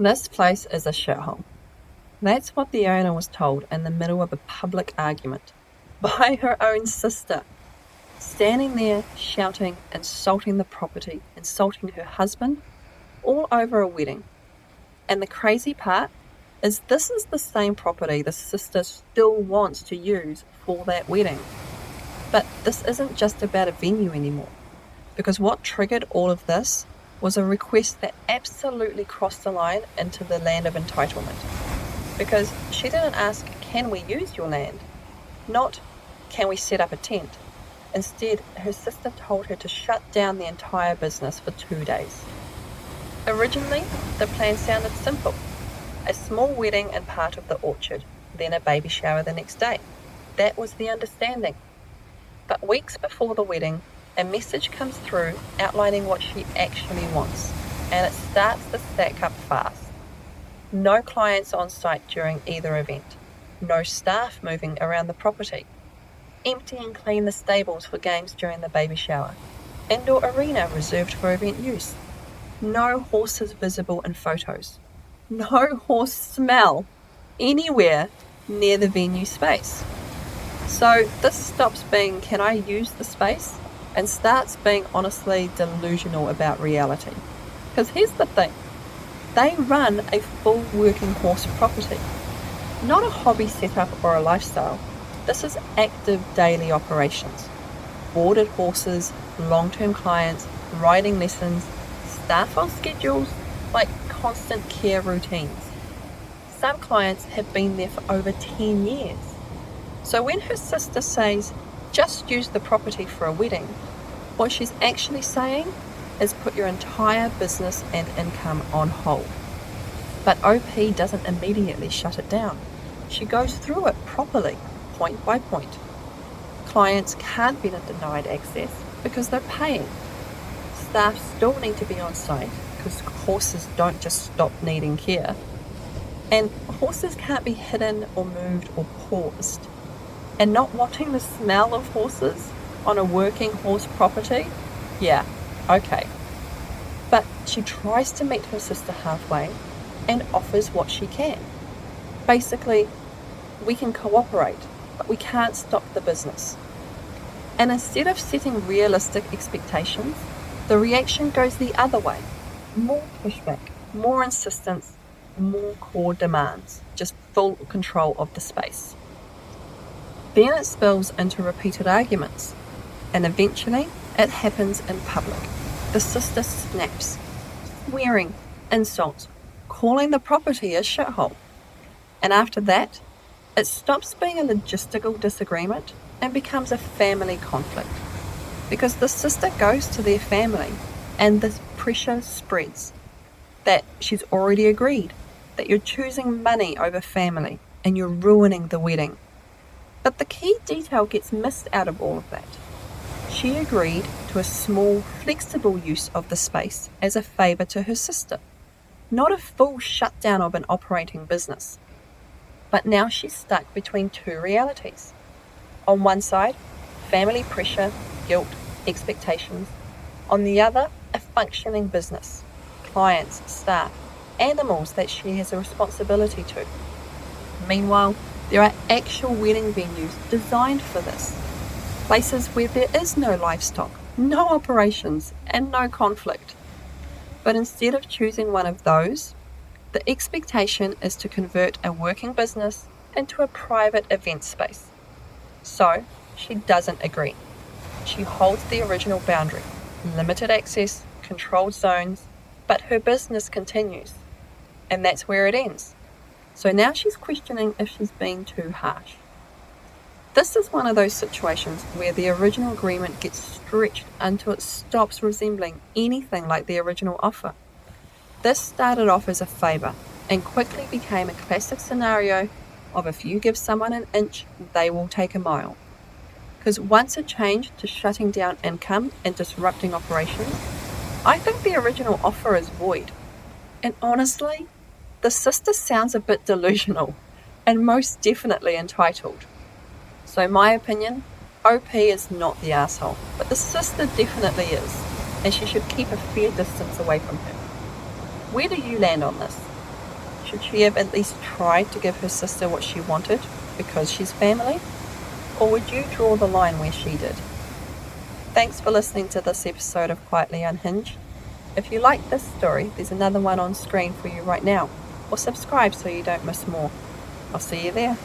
This place is a shithole. That's what the owner was told in the middle of a public argument by her own sister, standing there shouting, insulting the property, insulting her husband, all over a wedding. And the crazy part is this is the same property the sister still wants to use for that wedding. But this isn't just about a venue anymore, because what triggered all of this was a request that absolutely crossed the line into the land of entitlement. Because she didn't ask, can we use your land? Not, can we set up a tent? Instead, her sister told her to shut down the entire business for 2 days. Originally, the plan sounded simple. A small wedding in part of the orchard, then a baby shower the next day. That was the understanding. But weeks before the wedding, a message comes through outlining what she actually wants, and it starts to stack up fast. No clients on site during either event. No staff moving around the property. Empty and clean the stables for games during the baby shower. Indoor arena reserved for event use. No horses visible in photos. No horse smell anywhere near the venue space. So this stops being, can I use the space? And starts being honestly delusional about reality. Because here's the thing. They run a full working horse property. Not a hobby setup or a lifestyle. This is active daily operations. Boarded horses, long-term clients, riding lessons, staff on schedules, like constant care routines. Some clients have been there for over 10 years. So when her sister says, just use the property for a wedding, what she's actually saying is put your entire business and income on hold. But OP doesn't immediately shut it down. She goes through it properly, point by point. Clients can't be denied access because they're paying. Staff still need to be on site because horses don't just stop needing care. And horses can't be hidden or moved or paused. And not wanting the smell of horses on a working horse property? Yeah, okay. But she tries to meet her sister halfway and offers what she can. Basically, we can cooperate, but we can't stop the business. And instead of setting realistic expectations, the reaction goes the other way. More pushback, more insistence, more core demands, just full control of the space. Then it spills into repeated arguments, and eventually it happens in public. The sister snaps, swearing, insults, calling the property a shithole. And after that, it stops being a logistical disagreement and becomes a family conflict. Because the sister goes to their family and this pressure spreads that she's already agreed, that you're choosing money over family and you're ruining the wedding. But the key detail gets missed out of all of that. She agreed to a small, flexible use of the space as a favour to her sister, not a full shutdown of an operating business. But now she's stuck between two realities. On one side, family pressure, guilt, expectations. On the other, a functioning business, clients, staff, animals that she has a responsibility to. Meanwhile, there are actual wedding venues designed for this. Places where there is no livestock, no operations, and no conflict. But instead of choosing one of those, the expectation is to convert a working business into a private event space. So, she doesn't agree. She holds the original boundary, limited access, controlled zones, but her business continues. And that's where it ends. So now she's questioning if she's being too harsh. This is one of those situations where the original agreement gets stretched until it stops resembling anything like the original offer. This started off as a favour and quickly became a classic scenario of if you give someone an inch, they will take a mile. Because once it changed to shutting down income and disrupting operations, I think the original offer is void. And honestly, the sister sounds a bit delusional and most definitely entitled. So my opinion, OP is not the asshole, but the sister definitely is, and she should keep a fair distance away from her. Where do you land on this? Should she have at least tried to give her sister what she wanted because she's family? Or would you draw the line where she did? Thanks for listening to this episode of Quietly Unhinged. If you like this story, there's another one on screen for you right now, or subscribe so you don't miss more. I'll see you there.